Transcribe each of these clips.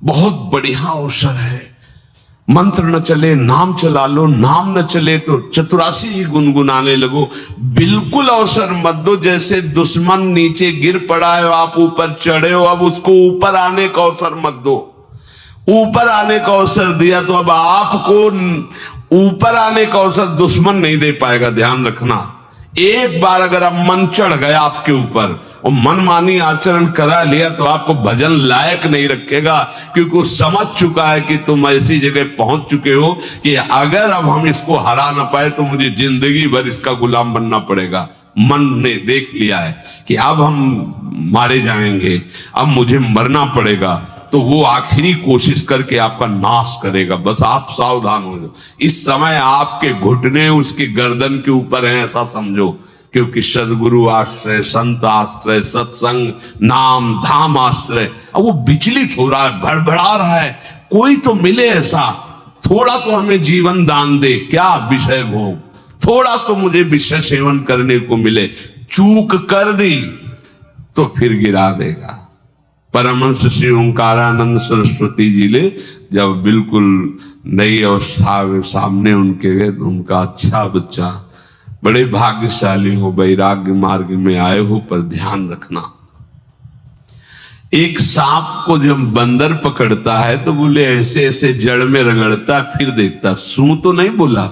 बहुत बढ़िया अवसर है। मंत्र न चले नाम चला लो, नाम न चले तो चतुरासी ही गुनगुनाने लगो। बिल्कुल अवसर मत दो, जैसे दुश्मन नीचे गिर पड़ा है, आप ऊपर चढ़े हो, अब उसको ऊपर आने का अवसर मत दो। ऊपर आने का अवसर दिया तो अब आपको ऊपर आने का अवसर दुश्मन नहीं दे पाएगा। ध्यान रखना, एक बार अगर अब मन चढ़ गया आपके ऊपर और मनमानी आचरण करा लिया तो आपको भजन लायक नहीं रखेगा, क्योंकि वो समझ चुका है कि तुम ऐसी जगह पहुंच चुके हो कि अगर अब हम इसको हरा ना पाए तो मुझे जिंदगी भर इसका गुलाम बनना पड़ेगा। मन ने देख लिया है कि अब हम मारे जाएंगे, अब मुझे मरना पड़ेगा, तो वो आखिरी कोशिश करके आपका नाश करेगा। बस आप सावधान हो जाओ। इस समय आपके घुटने उसकी गर्दन के ऊपर हैं, ऐसा समझो, क्योंकि सदगुरु आश्रय, संत आश्रय, सत्संग, नाम धाम आश्रय, अब वो विचलित हो रहा है, भड़बड़ा रहा है। कोई तो मिले ऐसा, थोड़ा तो हमें जीवन दान दे, क्या विषय भोग, थोड़ा तो मुझे विषय सेवन करने को मिले। चूक कर दी तो फिर गिरा देगा। परमहंस श्री ओंकारानंद सरस्वती जी ने जब बिल्कुल नई अवस्था में सामने उनके गए तो उनका, अच्छा बच्चा, बड़े भाग्यशाली हो, वैराग्य मार्ग में आए हो, पर ध्यान रखना, एक सांप को जब बंदर पकड़ता है तो बोले ऐसे ऐसे जड़ में रगड़ता, फिर देखता, सू तो नहीं बोला,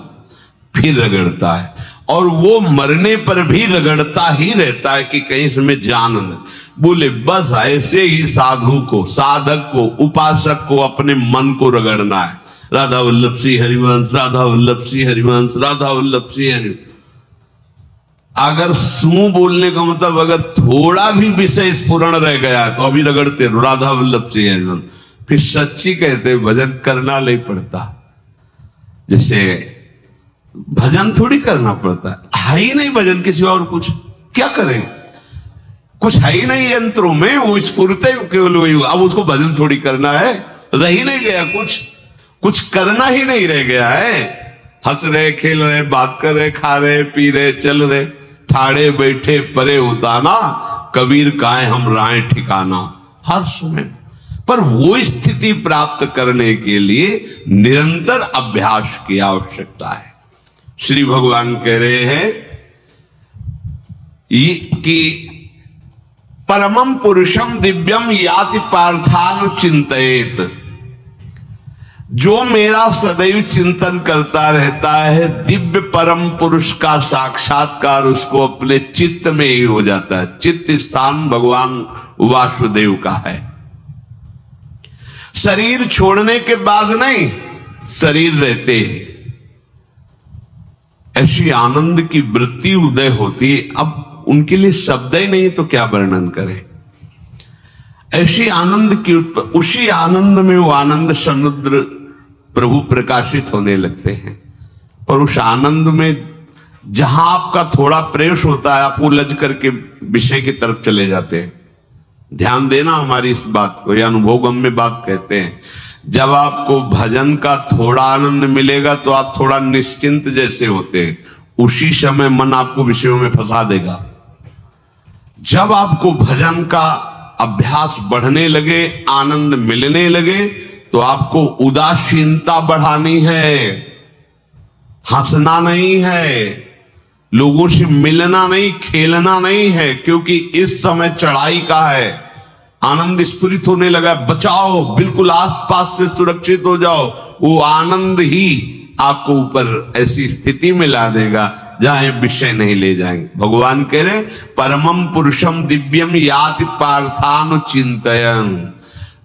फिर रगड़ता है, और वो मरने पर भी रगड़ता ही रहता है कि कहीं इसमें जान न। बोले बस ऐसे ही साधु को, साधक को, उपासक को अपने मन को रगड़ना है। राधा वल्लभ श्री हरिवंश, राधा वल्लभ श्री हरिवंश, राधा वल्लभ श्री हरिवंश। अगर सू बोलने का मतलब अगर थोड़ा भी विषय स्फुरण रह गया तो अभी रगड़ते राधा वल्लभ श्री हरिवंश। फिर सच्ची कहते भजन करना नहीं पड़ता। जैसे भजन थोड़ी करना पड़ता है ही नहीं भजन, किसी और कुछ क्या करें, कुछ है ही नहीं यंत्रों में, वो स्फुरते केवल वही, अब उसको भजन थोड़ी करना है, रह ही नहीं गया, कुछ करना ही नहीं रह गया है। हंस रहे, खेल रहे, बात कर रहे, खा रहे, पी रहे, चल रहे, ठाड़े बैठे परे उताना, कबीर काहे हम राय ठिकाना, हर समय। पर वो स्थिति प्राप्त करने के लिए निरंतर अभ्यास की आवश्यकता है। श्री भगवान कह रहे हैं कि परमम पुरुषम दिव्यम याति पार्थान चिंतयेत, जो मेरा सदैव चिंतन करता रहता है, दिव्य परम पुरुष का साक्षात्कार उसको अपने चित्त में ही हो जाता है। चित्त स्थान भगवान वासुदेव का है। शरीर छोड़ने के बाद नहीं, शरीर रहते ऐसी आनंद की वृत्ति उदय होती है। अब उनके लिए शब्द ही नहीं तो क्या वर्णन करें। ऐसी आनंद की उसी आनंद में वो आनंद समुद्र प्रभु प्रकाशित होने लगते हैं। पर उस आनंद में जहां आपका थोड़ा प्रवेश होता है, आप उलझ करके विषय की तरफ चले जाते हैं। ध्यान देना हमारी इस बात को, यह अनुभवगम में बात कहते हैं। जब आपको भजन का थोड़ा आनंद मिलेगा तो आप थोड़ा निश्चिंत जैसे होते हैं, उसी समय मन आपको विषयों में फंसा देगा। जब आपको भजन का अभ्यास बढ़ने लगे, आनंद मिलने लगे, तो आपको उदासीनता बढ़ानी है, हंसना नहीं है, लोगों से मिलना नहीं, खेलना नहीं है, क्योंकि इस समय चढ़ाई का है। आनंद स्फुरित होने लगा, बचाओ, बिल्कुल आसपास से सुरक्षित हो जाओ। वो आनंद ही आपको ऊपर ऐसी स्थिति में ला देगा जहां विषय नहीं ले जाएंगे। भगवान कह रहे परमम पुरुषम दिव्यम याति पार्थान चिंतयन,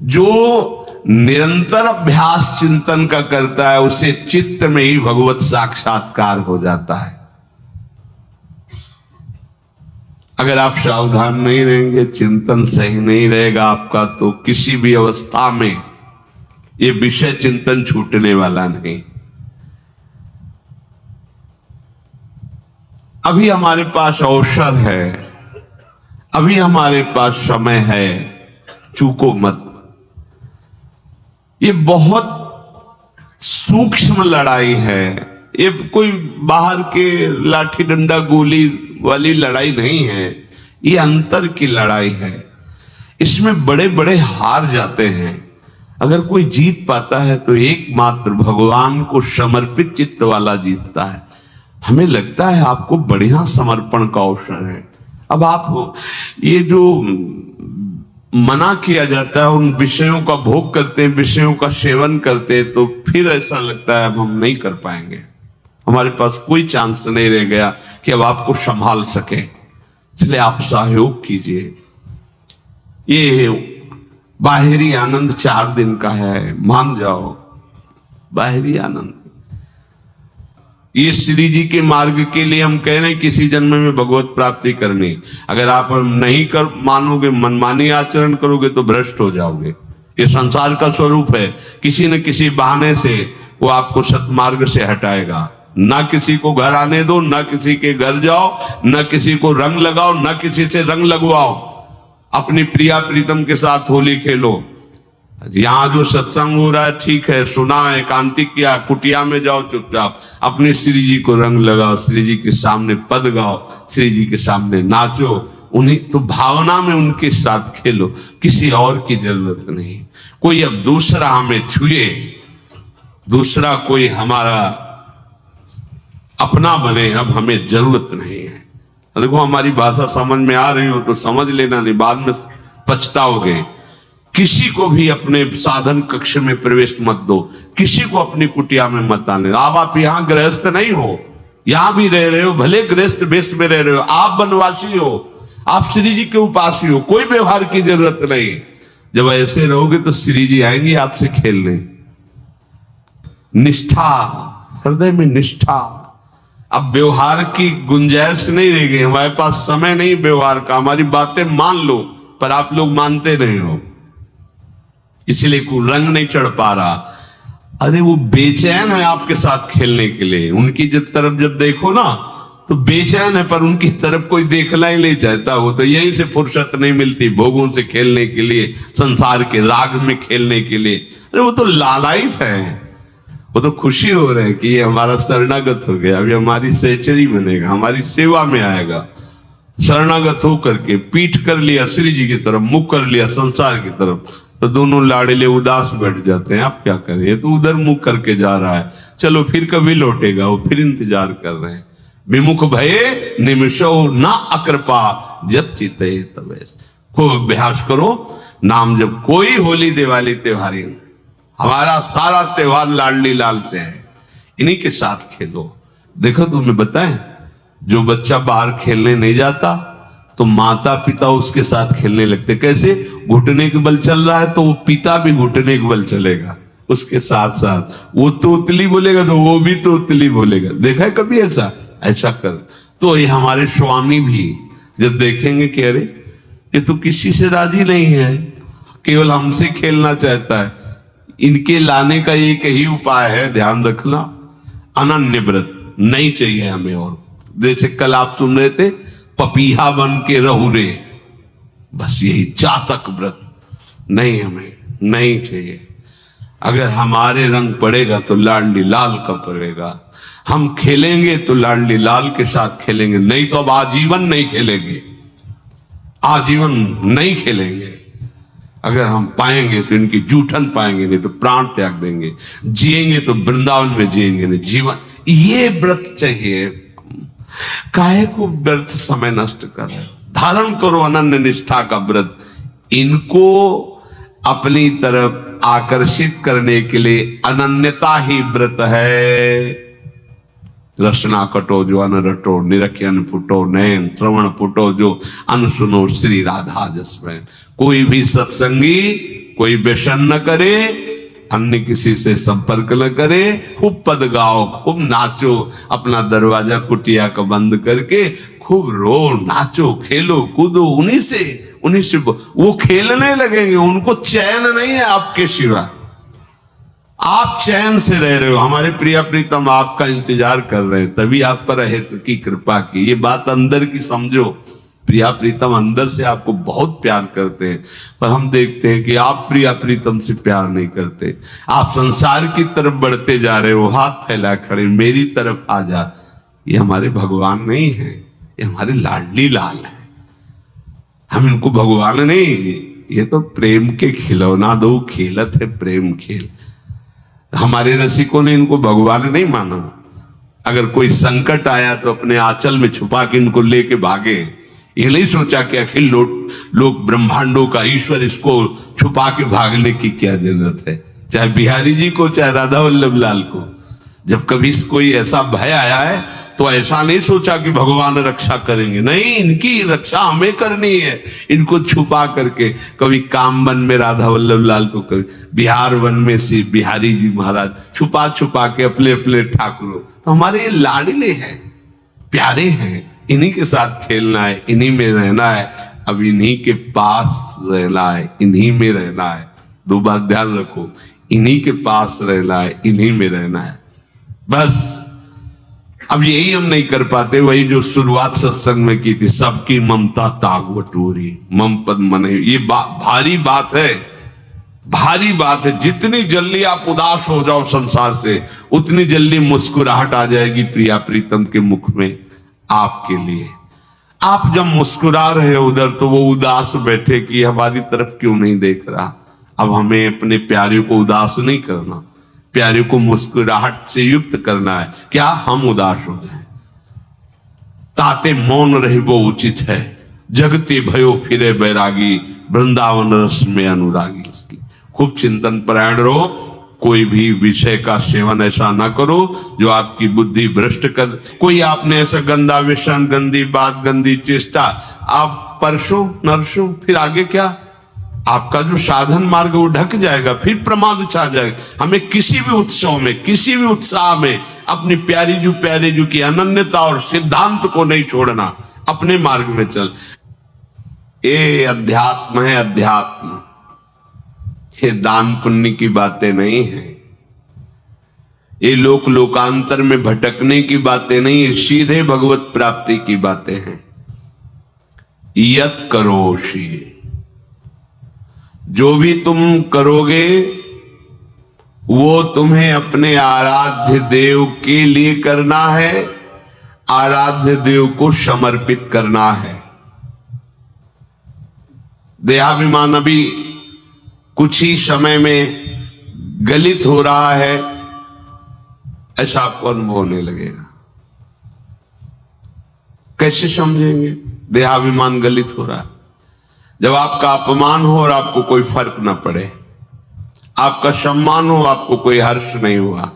जो निरंतर अभ्यास चिंतन का करता है उसे चित्त में ही भगवत साक्षात्कार हो जाता है। अगर आप सावधान नहीं रहेंगे, चिंतन सही नहीं रहेगा आपका, तो किसी भी अवस्था में ये विषय चिंतन छूटने वाला नहीं। अभी हमारे पास अवसर है, अभी हमारे पास समय है, चूको मत। ये बहुत सूक्ष्म लड़ाई है, ये कोई बाहर के लाठी डंडा गोली वाली लड़ाई नहीं है, ये अंतर की लड़ाई है। इसमें बड़े बड़े हार जाते हैं। अगर कोई जीत पाता है तो एकमात्र भगवान को समर्पित चित्त वाला जीतता है। हमें लगता है आपको बढ़िया समर्पण का अवसर है। अब आप ये जो मना किया जाता है उन विषयों का भोग करते हैं, विषयों का सेवन करते हैं, तो फिर ऐसा लगता है अब हम नहीं कर पाएंगे, हमारे पास कोई चांस नहीं रह गया कि अब आपको संभाल सके। इसलिए आप सहयोग कीजिए। ये बाहरी आनंद 4 दिन का है, मान जाओ, बाहरी आनंद। ये श्री जी के मार्ग के लिए हम कह रहे हैं किसी जन्म में भगवत प्राप्ति करनी। अगर आप नहीं कर मानोगे, मनमानी आचरण करोगे तो भ्रष्ट हो जाओगे। ये संसार का स्वरूप है, किसी न किसी बहाने से वो आपको सतमार्ग से हटाएगा। ना किसी को घर आने दो, ना किसी के घर जाओ, ना किसी को रंग लगाओ, ना किसी से रंग लगवाओ। अपनी प्रिया प्रीतम के साथ होली खेलो। यहां जो सत्संग हो रहा है ठीक है, सुना, एकांतिक किया, कुटिया में जाओ चुपचाप, अपने श्री जी को रंग लगाओ, श्री जी के सामने पद गाओ, श्री जी के सामने नाचो, उन्हीं तो भावना में उनके साथ खेलो, किसी और की जरूरत नहीं। कोई अब दूसरा हमें छुए, दूसरा कोई हमारा अपना बने, अब हमें जरूरत नहीं है। देखो हमारी भाषा समझ में आ रही हो तो समझ लेना, नहीं बाद में पछताओगे। किसी को भी अपने साधन कक्ष में प्रवेश मत दो, किसी को अपनी कुटिया में मत आने। अब आप यहाँ गृहस्थ नहीं हो, यहां भी रह रहे हो, भले गृहस्थ वेश में रह रहे हो, आप वनवासी हो, आप श्री जी के उपासी हो, कोई व्यवहार की जरूरत नहीं। जब ऐसे रहोगे तो श्री जी आएंगे आपसे खेलने। निष्ठा, हृदय में निष्ठा। अब व्यवहार की गुंजाइश नहीं रह गई, हमारे पास समय नहीं व्यवहार का। हमारी बातें मान लो, पर आप लोग मानते नहीं हो, इसलिए कोई रंग नहीं चढ़ पा रहा। अरे वो बेचैन है आपके साथ खेलने के लिए, उनकी तरफ जब देखो ना तो बेचैन है, पर उनकी तरफ कोई देखना ही नहीं चाहता। वो तो यहीं से फुर्सत नहीं मिलती भोगों से खेलने के लिए, संसार के राग में खेलने के लिए। अरे वो तो लालायित है, वो तो खुशी हो रहे हैं कि ये हमारा शरणागत हो गया, अभी हमारी सहचरी बनेगा, हमारी सेवा में आएगा। शरणागत होकर के पीठ कर लिया श्री जी की तरफ, मुख कर लिया संसार की तरफ, तो दोनों लाड़ले उदास बैठ जाते हैं। आप क्या करें, ये तो उधर मुख करके जा रहा है, चलो फिर कभी लौटेगा, वो फिर इंतजार कर रहे हैं। विमुख भये निमिषो ना अकृपा जब चिते तवेश। खूब अभ्यास करो नाम जब। कोई होली दिवाली त्योहारी, हमारा सारा त्योहार लाडली लाल से है, इन्हीं के साथ खेलो। देखो तुम्हें बताएं, जो बच्चा बाहर खेलने नहीं जाता तो माता पिता उसके साथ खेलने लगते। कैसे? घुटने के बल चल रहा है तो वो पिता भी घुटने के बल चलेगा उसके साथ साथ। वो तोतली बोलेगा तो वो भी तोतली बोलेगा। देखा है कभी ऐसा? ऐसा कर। तो ये हमारे स्वामी भी जब देखेंगे कि अरे ये तो किसी से राजी नहीं है, केवल हमसे खेलना चाहता है, इनके लाने का एक ही उपाय है, ध्यान रखना, अनन्य व्रत नहीं चाहिए हमें। और जैसे कल आप सुन रहे थे, पपीहा बन के रहू रे, बस यही चातक व्रत नहीं, हमें नहीं चाहिए। अगर हमारे रंग पड़ेगा तो लाडली लाल का पड़ेगा। हम खेलेंगे तो लाडली लाल के साथ खेलेंगे, नहीं तो अब आजीवन नहीं खेलेंगे, आजीवन नहीं खेलेंगे। अगर हम पाएंगे तो इनकी जूठन पाएंगे, नहीं तो प्राण त्याग देंगे। जिएंगे तो वृंदावन में जिएंगे, नहीं जीवन। ये व्रत चाहिए। काहे को व्यर्थ समय नष्ट कर रहे हो? धारण करो अनन्य निष्ठा का व्रत। इनको अपनी तरफ आकर्षित करने के लिए अनन्यता ही व्रत है। रसना कटो जो अन रटो, निरख अन फुटो, नयन श्रवण फुटो जो अन सुनो, श्री राधा जसमैन। कोई भी सत्संगी कोई व्यसन न करे, अन्य किसी से संपर्क न करे, खूब पद गाओ, खूब नाचो, अपना दरवाजा कुटिया का बंद करके खूब रो, नाचो, खेलो, कूदो, उन्हीं से वो खेलने लगेंगे। उनको चैन नहीं है आपके सिवा, आप चैन से रह रहे हो। हमारे प्रिया प्रीतम आपका इंतजार कर रहे हैं, तभी आप पर है तो की कृपा की। ये बात अंदर की समझो, प्रिया प्रीतम अंदर से आपको बहुत प्यार करते हैं, पर हम देखते हैं कि आप प्रिया प्रीतम से प्यार नहीं करते। आप संसार की तरफ बढ़ते जा रहे हो, हाथ फैला खड़े, मेरी तरफ आ जा। ये हमारे भगवान नहीं है, ये हमारे लाडली लाल है। हम इनको भगवान नहीं, ये तो प्रेम के खिलौना दो खेलत है प्रेम खेल। हमारे रसिकों ने इनको भगवान नहीं माना। अगर कोई संकट आया तो अपने आंचल में छुपा के इनको लेके भागे। ये नहीं सोचा कि अखिल लोक ब्रह्मांडों का ईश्वर इसको छुपा के भागने की क्या जरूरत है। चाहे बिहारी जी को चाहे राधा वल्लभ लाल को, जब कभी कोई ऐसा भय आया है तो ऐसा नहीं सोचा कि भगवान रक्षा करेंगे, नहीं, इनकी रक्षा हमें करनी है। इनको छुपा करके कभी काम वन में राधा वल्लभ लाल को, कभी बिहार वन में श्री बिहारी जी महाराज छुपा छुपा के अपने अपने ठाकुरों। तो हमारे लाडले हैं, प्यारे हैं, इन्हीं के साथ खेलना है, इन्हीं में रहना है। अब इन्हीं के पास रहना है, इन्हीं में रहना है। दो बात ध्यान रखो, इन्हीं के पास रहना है, इन्हीं में रहना है बस। अब यही हम नहीं कर पाते, वही जो शुरुआत सत्संग में की थी, सबकी ममता ताग बटोरी मम पद मने। ये भारी बात है, भारी बात है। जितनी जल्दी आप उदास हो जाओ संसार से, उतनी जल्दी मुस्कुराहट आ जाएगी प्रिया प्रीतम के मुख में आपके लिए। आप जब मुस्कुरा रहे हो उधर, तो वो उदास बैठे कि हमारी तरफ क्यों नहीं देख रहा। अब हमें अपने प्यारे को उदास नहीं करना, प्यारे को मुस्कुराहट से युक्त करना है। क्या हम उदास हो जाए, ताते मौन रहे वो उचित है। जगते भयो फिरे बैरागी, वृंदावन रस में अनुरागी। इसकी खूब चिंतन परायण रहो। कोई भी विषय का सेवन ऐसा ना करो जो आपकी बुद्धि भ्रष्ट कर। कोई आपने ऐसा गंदा व्यसन, गंदी बात, गंदी चेष्टा आप परसों नरसों, फिर आगे क्या, आपका जो साधन मार्ग वो ढक जाएगा, फिर प्रमाद छा जाएगा। हमें किसी भी उत्सव में, किसी भी उत्साह में अपनी प्यारी जो प्यारे जो की अनन्यता और सिद्धांत को नहीं छोड़ना, अपने मार्ग में चल। ये अध्यात्म है, अध्यात्म। ये दान पुण्य की बातें नहीं है, ये लोक लोकांतर में भटकने की बातें नहीं है, सीधे भगवत प्राप्ति की बातें हैं। यत करोषि, जो भी तुम करोगे वो तुम्हें अपने आराध्य देव के लिए करना है, आराध्य देव को समर्पित करना है। देहाभिमान अभी कुछ ही समय में गलित हो रहा है, ऐसा आपको अनुभव होने लगेगा। कैसे समझेंगे देहाभिमान गलित हो रहा है? जब आपका अपमान हो और आपको कोई फर्क ना पड़े, आपका सम्मान हो, आपको कोई हर्ष नहीं हुआ,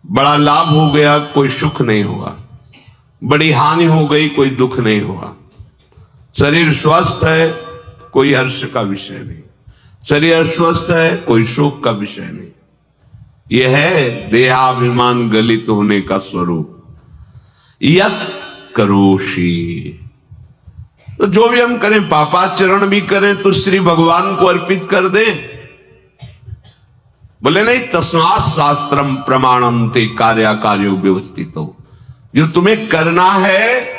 बड़ा लाभ हो गया, कोई सुख नहीं हुआ, बड़ी हानि हो गई, कोई दुख नहीं हुआ, शरीर स्वस्थ है, कोई हर्ष का विषय नहीं, शरीर अस्वस्थ है, कोई शोक का विषय नहीं। यह है देहाभिमान गलित होने का स्वरूप। यत करोषि, तो जो भी हम करें, पापाचरण भी करें तो श्री भगवान को अर्पित कर दे। बोले नहीं, तस्मात् शास्त्रम प्रमाणम ते कार्याकार्यो व्यवस्थितो। जो तुम्हें करना है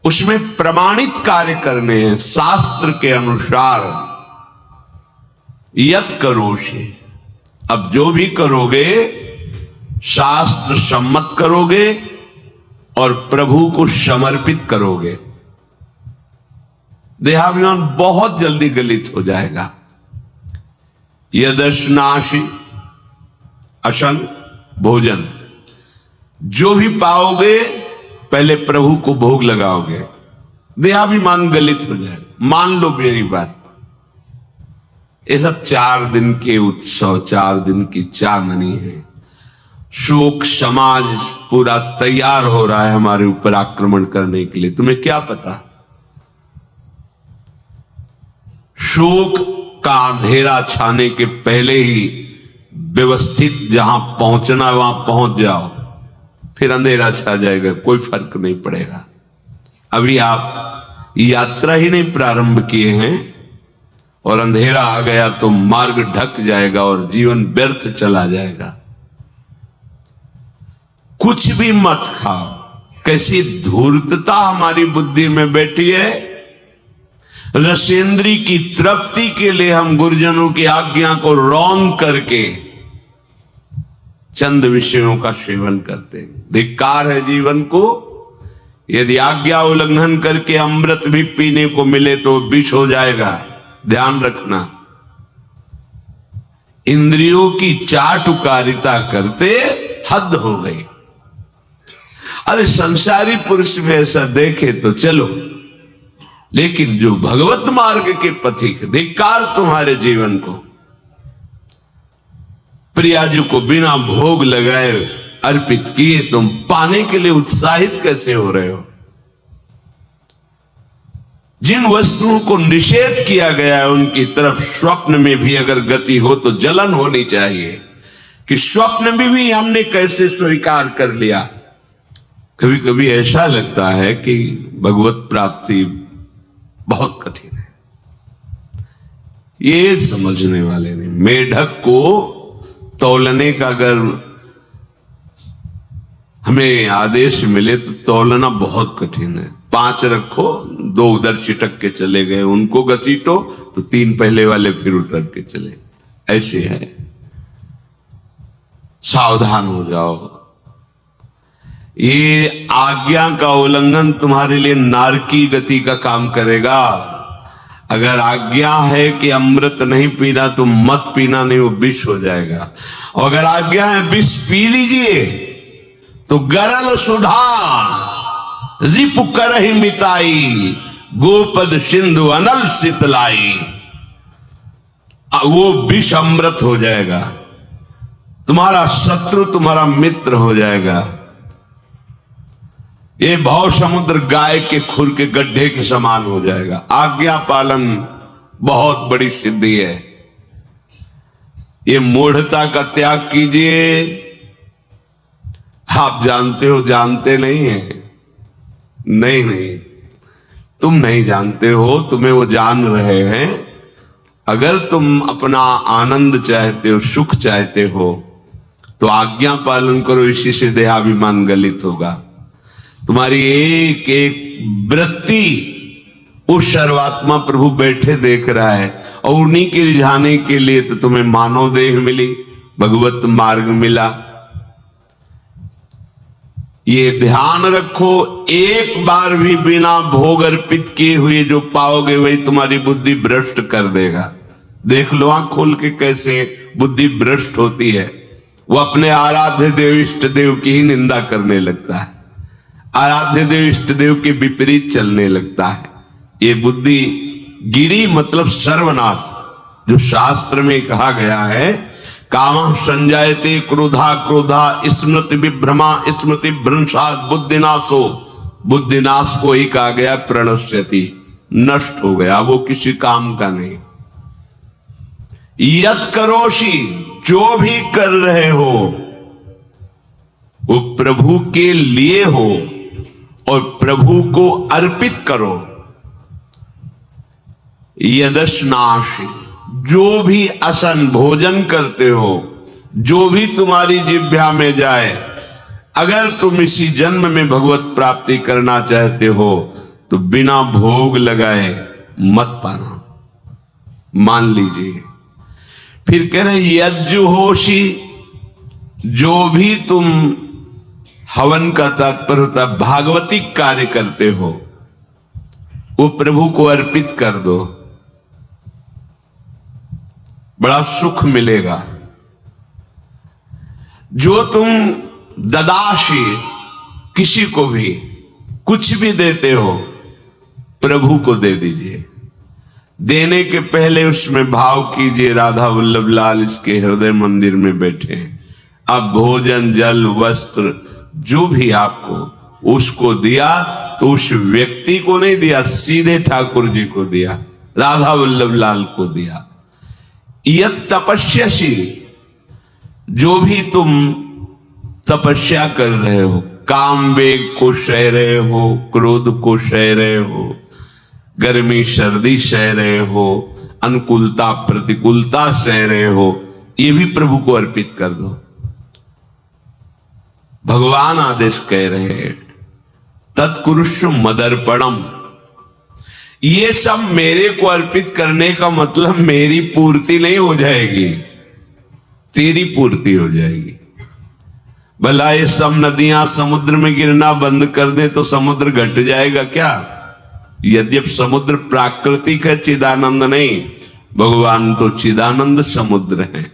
उसमें प्रमाणित कार्य करने हैं शास्त्र के अनुसार। यत करोषि, अब जो भी करोगे शास्त्र सम्मत करोगे और प्रभु को समर्पित करोगे। देहाभिमान बहुत जल्दी गलित हो जाएगा। यदश्नाशि अशन भोजन, जो भी पाओगे पहले प्रभु को भोग लगाओगे, देहाभिमान गलित हो जाए। मान लो मेरी बात, ये सब 4 दिन के उत्सव, 4 दिन की चांदनी है। शोक समाज पूरा तैयार हो रहा है हमारे ऊपर आक्रमण करने के लिए। तुम्हें क्या पता, शोक का अंधेरा छाने के पहले ही व्यवस्थित जहां पहुंचना वहां पहुंच जाओ, फिर अंधेरा छा जाएगा, कोई फर्क नहीं पड़ेगा। अभी आप यात्रा ही नहीं प्रारंभ किए हैं और अंधेरा आ गया तो मार्ग ढक जाएगा और जीवन व्यर्थ चला जाएगा। कुछ भी मत खाओ। कैसी धूर्तता हमारी बुद्धि में बैठी है। रसेंद्री की तृप्ति के लिए हम गुरुजनों की आज्ञा को रौन करके चंद विषयों का सेवन करते हैं। धिक्कार है जीवन को यदि आज्ञा उल्लंघन करके अमृत भी पीने को मिले तो विष हो जाएगा, ध्यान रखना। इंद्रियों की चाटुकारिता करते हद हो गई। अरे संसारी पुरुष में ऐसा देखे तो चलो, लेकिन जो भगवत मार्ग के पथिक, धिक्कार तुम्हारे जीवन को। प्रियाजू को बिना भोग लगाए अर्पित किए तुम पाने के लिए उत्साहित कैसे हो रहे हो? जिन वस्तुओं को निषेध किया गया है उनकी तरफ स्वप्न में भी अगर गति हो तो जलन होनी चाहिए कि स्वप्न में भी हमने कैसे स्वीकार कर लिया। कभी कभी ऐसा लगता है कि भगवत प्राप्ति बहुत कठिन है, ये समझने वाले नहीं। मेढक को तौलने का अगर हमें आदेश मिले तो तौलना बहुत कठिन है। 5 रखो, 2 उधर चिटक के चले गए, उनको घसीटो तो 3 पहले वाले फिर उतर के चले, ऐसे है। सावधान हो जाओ। ये आज्ञा का उल्लंघन तुम्हारे लिए नारकी गति का काम करेगा। अगर आज्ञा है कि अमृत नहीं पीना तो मत पीना, नहीं वो विष हो जाएगा। और अगर आज्ञा है विष पी लीजिए तो गरल सुधा रिपु करहि मिताई, गोपद सिंधु अनल शीतलाई। वो विष अमृत हो जाएगा, तुम्हारा शत्रु तुम्हारा मित्र हो जाएगा। ये भव समुद्र गाय के खुर के गड्ढे के समान हो जाएगा। आज्ञा पालन बहुत बड़ी सिद्धि है। ये मूढ़ता का त्याग कीजिए। आप जानते हो, जानते नहीं है? नहीं, तुम नहीं जानते हो, तुम्हें वो जान रहे हैं। अगर तुम अपना आनंद चाहते हो, सुख चाहते हो तो आज्ञा पालन करो, इसी से देहाभिमान गलित होगा। तुम्हारी एक एक वृत्ति उस सर्वात्मा प्रभु बैठे देख रहा है, और उन्हीं के रिझाने के लिए तो तुम्हें मानव देह मिली, भगवत मार्ग मिला। ये ध्यान रखो, एक बार भी बिना भोग अर्पित किए हुए जो पाओगे वही तुम्हारी बुद्धि भ्रष्ट कर देगा। देख लो आंख खोल के कैसे बुद्धि भ्रष्ट होती है। वो अपने आराध्य देव इष्ट देव की ही निंदा करने लगता है, आराध्य देव इष्ट देव के विपरीत चलने लगता है। ये बुद्धि गिरी मतलब सर्वनाश, जो शास्त्र में कहा गया है, कामः संजायते क्रोधा क्रोधा स्मृति विभ्रमा स्मृति भ्रंशात् बुद्धिनाशो। बुद्धिनाश को ही कहा गया प्रणश्यति, नष्ट हो गया, वो किसी काम का नहीं। यत् करोषि, जो भी कर रहे हो वो प्रभु के लिए हो और प्रभु को अर्पित करो। यदश्नासि, जो भी असन भोजन करते हो, जो भी तुम्हारी जिह्वा में जाए, अगर तुम इसी जन्म में भगवत प्राप्ति करना चाहते हो तो बिना भोग लगाए मत पाना, मान लीजिए। फिर कह रहे यज्जुहोषि, जो भी तुम हवन का तात्पर्य होता है भागवतिक कार्य करते हो, वो प्रभु को अर्पित कर दो, बड़ा सुख मिलेगा। जो तुम ददाशी, किसी को भी कुछ भी देते हो प्रभु को दे दीजिए। देने के पहले उसमें भाव कीजिए राधा वल्लभ लाल इसके हृदय मंदिर में बैठे हैं। अब भोजन जल वस्त्र जो भी आपको उसको दिया तो उस व्यक्ति को नहीं दिया, सीधे ठाकुर जी को दिया, राधा वल्लभ लाल को दिया। यत् तपस्यासी, जो भी तुम तपस्या कर रहे हो, काम वेग को सह रहे हो, क्रोध को सह रहे हो, गर्मी सर्दी सह रहे हो, अनुकूलता प्रतिकूलता सह रहे हो, ये भी प्रभु को अर्पित कर दो। भगवान आदेश कह रहे हैं तत्कुरुषु मदर्पणम। ये सब मेरे को अर्पित करने का मतलब मेरी पूर्ति नहीं हो जाएगी, तेरी पूर्ति हो जाएगी। भला ये सब नदियां समुद्र में गिरना बंद कर दे तो समुद्र घट जाएगा क्या? यद्यपि समुद्र प्राकृतिक है, चिदानंद नहीं। भगवान तो चिदानंद समुद्र है।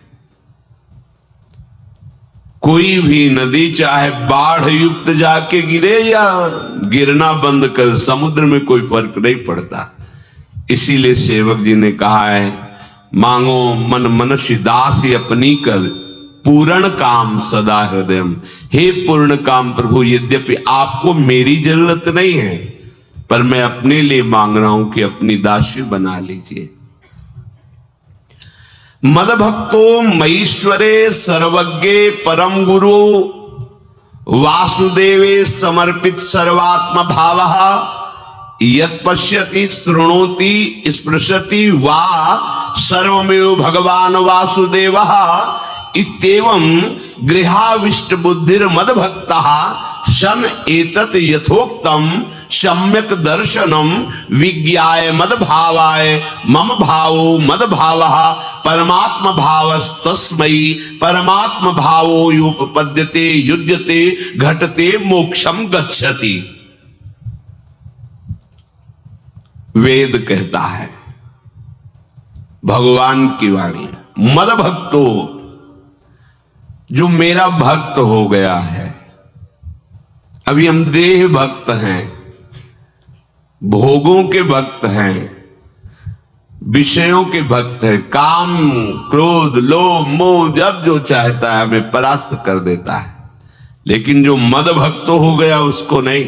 कोई भी नदी चाहे बाढ़ युक्त जाके गिरे या गिरना बंद कर, समुद्र में कोई फर्क नहीं पड़ता। इसीलिए सेवक जी ने कहा है, मांगो मन मनुष्य दास अपनी कर, पूर्ण काम सदा हृदय। हे पूर्ण काम प्रभु, यद्यपि आपको मेरी जरूरत नहीं है, पर मैं अपने लिए मांग रहा हूं कि अपनी दासी बना लीजिए। मद भक्तो मईश्वरे सर्वज्ञे परम गुरु वासुदेवे समर्पित सर्वात्म भावः यत् पश्यति शृणोति स्पृशति वा सर्वमेव भगवान वासुदेवः इत्येवं गृहाविष्ट बुद्धिर मद भक्तः सन एतत् यथोक्तम सम्यक दर्शनम विज्ञाय मद भावाय मम भावो मद भावः परमात्म भावस्तस्मै परमात्म भावो योपपद्यते युज्यते घटते मोक्षम गच्छति। वेद कहता है, भगवान की वाणी, मद भक्तो, जो मेरा भक्त हो गया है। अभी हम देह भक्त हैं, भोगों के भक्त हैं, विषयों के भक्त हैं। काम क्रोध लोभ मोह जब जो चाहता है हमें परास्त कर देता है। लेकिन जो मद भक्त हो गया उसको नहीं।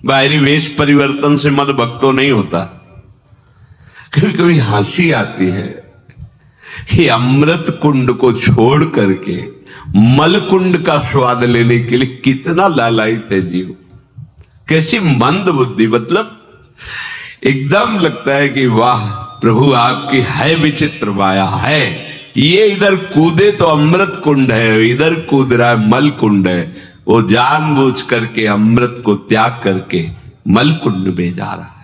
बाहरी वेश परिवर्तन से मद भक्तो नहीं होता। कभी कभी हंसी आती है कि अमृत कुंड को छोड़ करके मल कुंड का स्वाद लेने के लिए कितना लालायित है जीव। कैसी मंद बुद्धि, मतलब एकदम लगता है कि वाह प्रभु आपकी है विचित्र माया है। ये इधर कूदे तो अमृत कुंड है, इधर कूद रहा है मल कुंड है। वो जानबूझ करके अमृत को त्याग करके मल कुंड में जा रहा है।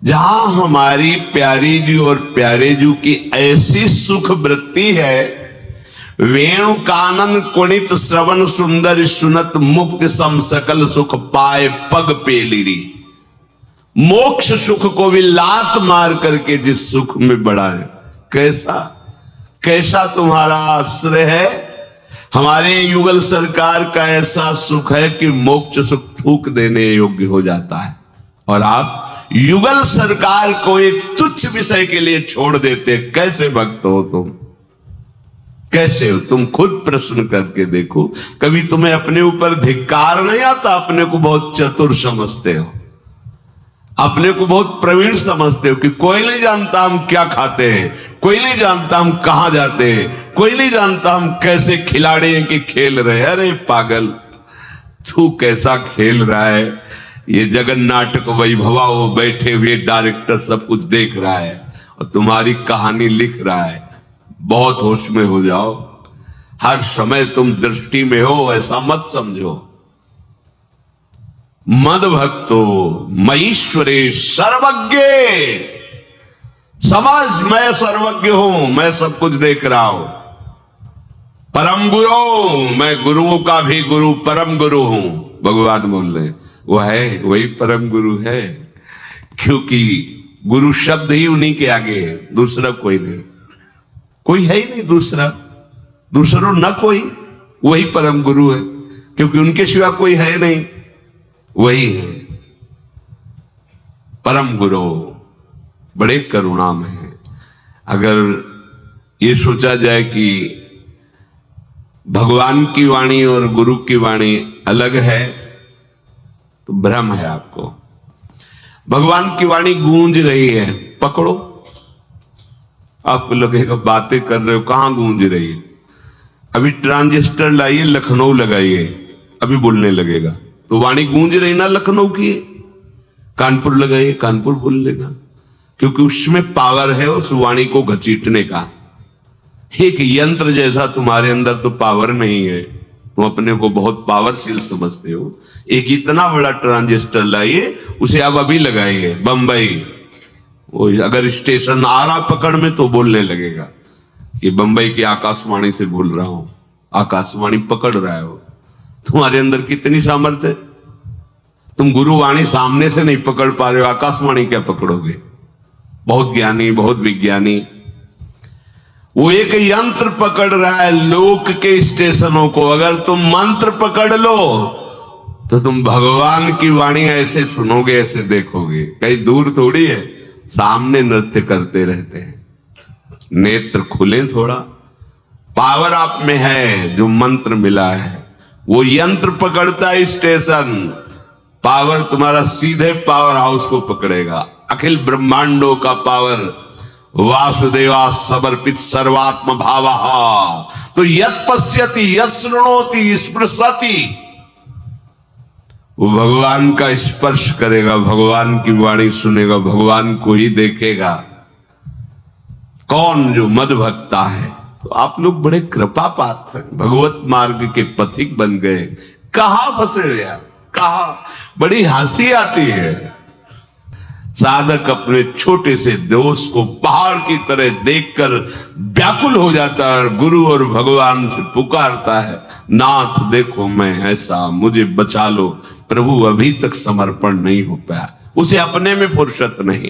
जहां हमारी प्यारी जी और प्यारे जी की ऐसी सुख वृत्ति है, वेणु कानन कुणित श्रवण सुंदर सुनत मुक्त सम सकल सुख पाए पग पेलिरी। मोक्ष सुख को भी लात मार करके जिस सुख में बढ़ा है, कैसा कैसा तुम्हारा आश्रय है। हमारे युगल सरकार का ऐसा सुख है कि मोक्ष सुख थूक देने योग्य हो जाता है, और आप युगल सरकार को एक तुच्छ विषय के लिए छोड़ देते। कैसे भक्त हो तुम, कैसे हो तुम? खुद प्रश्न करके देखो। कभी तुम्हें अपने ऊपर धिक्कार नहीं आता? अपने को बहुत चतुर समझते हो, अपने को बहुत प्रवीण समझते हो कि कोई नहीं जानता हम क्या खाते हैं, कोई नहीं जानता हम कहां जाते हैं, कोई नहीं जानता हम कैसे खिलाड़ी हैं कि खेल रहे हैं। अरे पागल, तू कैसा खेल रहा है। ये जगन नाटक वैभवा, वो बैठे हुए डायरेक्टर सब कुछ देख रहा है और तुम्हारी कहानी लिख रहा है। बहुत होश में हो जाओ, हर समय तुम दृष्टि में हो, ऐसा मत समझो। मद भक्तो मईश्वरे सर्वज्ञ, समझ मैं सर्वज्ञ हूं, मैं सब कुछ देख रहा हूं। परम गुरु, मैं गुरुओं का भी गुरु परम गुरु हूं। भगवान बोल रहे वो है, वही परम गुरु है, क्योंकि गुरु शब्द ही उन्हीं के आगे है, दूसरा कोई नहीं, कोई है ही नहीं दूसरा, दूसरा न कोई, वही परम गुरु है, क्योंकि उनके सिवा कोई है नहीं, वही है परम गुरु। बड़े करुणा में है। अगर ये सोचा जाए कि भगवान की वाणी और गुरु की वाणी अलग है तो भ्रम है आपको। भगवान की वाणी गूंज रही है, पकड़ो। आपको लगेगा बातें कर रहे हो, कहां गूंज रही है? अभी ट्रांजिस्टर लाइए, लखनऊ लगाइए, अभी बोलने लगेगा। तो वाणी गूंज रही ना लखनऊ की। कानपुर लगाइए, कानपुर बोल लेगा, क्योंकि उसमें पावर है उस वाणी को घसीटने का। एक यंत्र जैसा तुम्हारे अंदर तो पावर नहीं है, तुम अपने को बहुत पावरशील समझते हो। एक इतना बड़ा ट्रांजिस्टर लाइए, उसे आप अभी लगाइए बंबई, वो अगर स्टेशन आ रहा पकड़ में तो बोलने लगेगा कि बंबई की आकाशवाणी से बोल रहा हूं। आकाशवाणी पकड़ रहे हो, तुम्हारे अंदर कितनी सामर्थ्य है। तुम गुरुवाणी सामने से नहीं पकड़ पा रहे हो, आकाशवाणी क्या पकड़ोगे। बहुत ज्ञानी, बहुत विज्ञानी, वो एक यंत्र पकड़ रहा है लोक के स्टेशनों को। अगर तुम मंत्र पकड़ लो तो तुम भगवान की वाणी ऐसे सुनोगे, ऐसे देखोगे, कहीं दूर थोड़ी है, सामने नृत्य करते रहते हैं। नेत्र खुले थोड़ा, पावर आप में है, जो मंत्र मिला है वो यंत्र पकड़ता है स्टेशन, पावर तुम्हारा सीधे पावर हाउस को पकड़ेगा। अखिल ब्रह्मांडों का पावर, वासुदेवा समर्पित सर्वात्म भावः, तो यत् पश्यति यत् शृणोति स्पृशति, वो भगवान का स्पर्श करेगा, भगवान की वाणी सुनेगा, भगवान को ही देखेगा। कौन? जो मद भक्ता है। तो आप लोग बड़े कृपा पात्र हैं, भगवत मार्ग के पथिक बन गए। कहां फंसे यार, कहा। बड़ी हंसी आती है। साधक अपने छोटे से दोष को पहाड़ की तरह देखकर व्याकुल हो जाता है, गुरु और भगवान से पुकारता है, नाथ देखो मैं ऐसा, मुझे बचा लो। प्रभु अभी तक समर्पण नहीं हो पाया, उसे अपने में फुर्सत नहीं।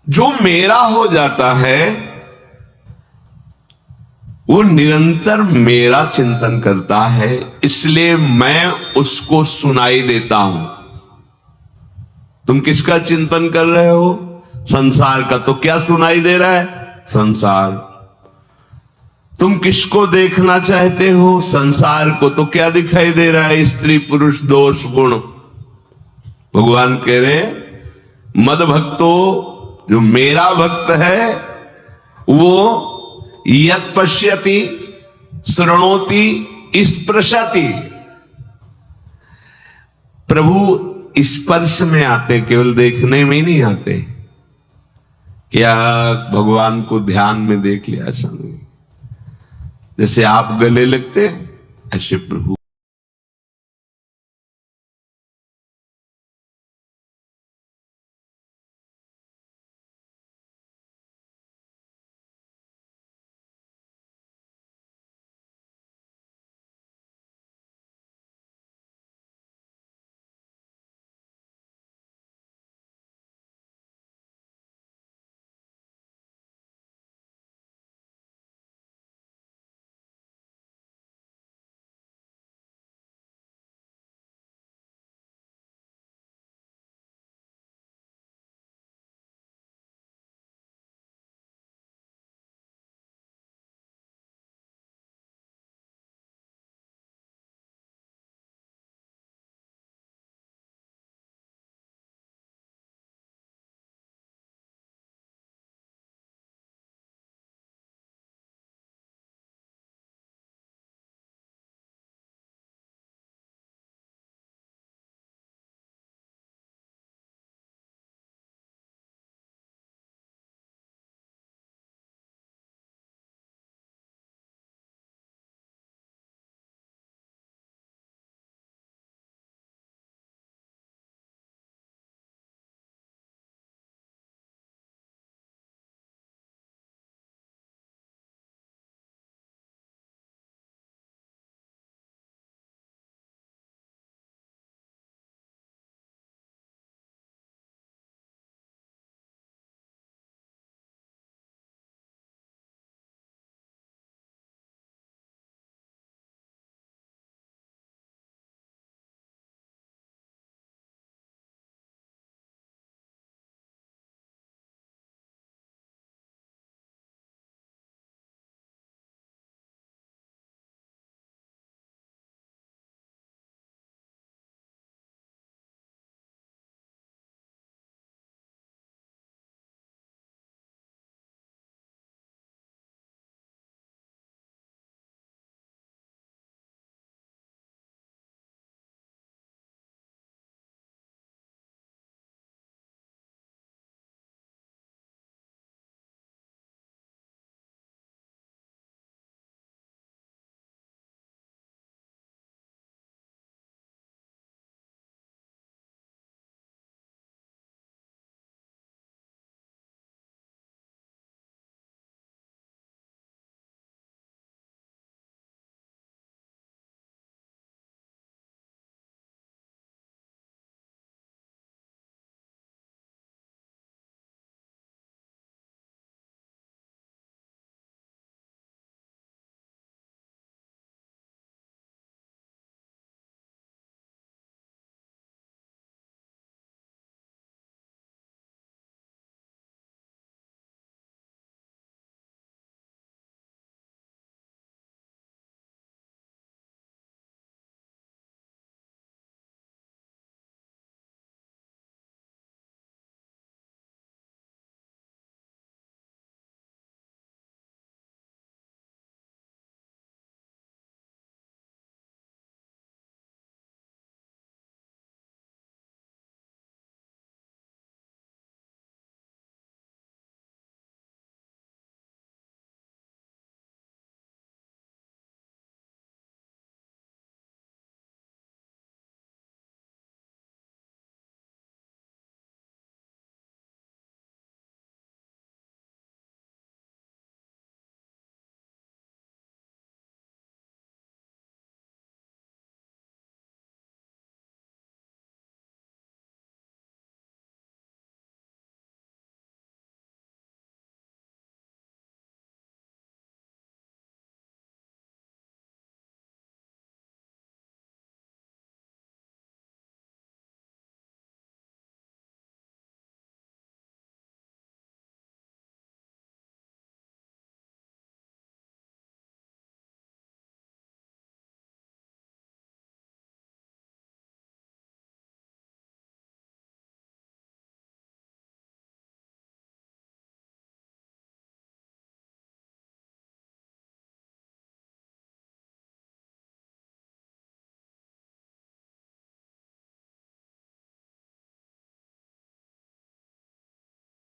जो मेरा हो जाता है वो निरंतर मेरा चिंतन करता है, इसलिए मैं उसको सुनाई देता हूं। तुम किसका चिंतन कर रहे हो? संसार का। तो क्या सुनाई दे रहा है? संसार। तुम किसको देखना चाहते हो? संसार को। तो क्या दिखाई दे रहा है? स्त्री पुरुष दोष गुण। भगवान कह रहे मद भक्तो, जो मेरा भक्त है वो यत् पश्यति शृणोति स्पृशति। प्रभु स्पर्श में आते, केवल देखने में ही नहीं आते। क्या भगवान को ध्यान में देख लिया स्वामी? जैसे आप गले लगते ऐसे प्रभु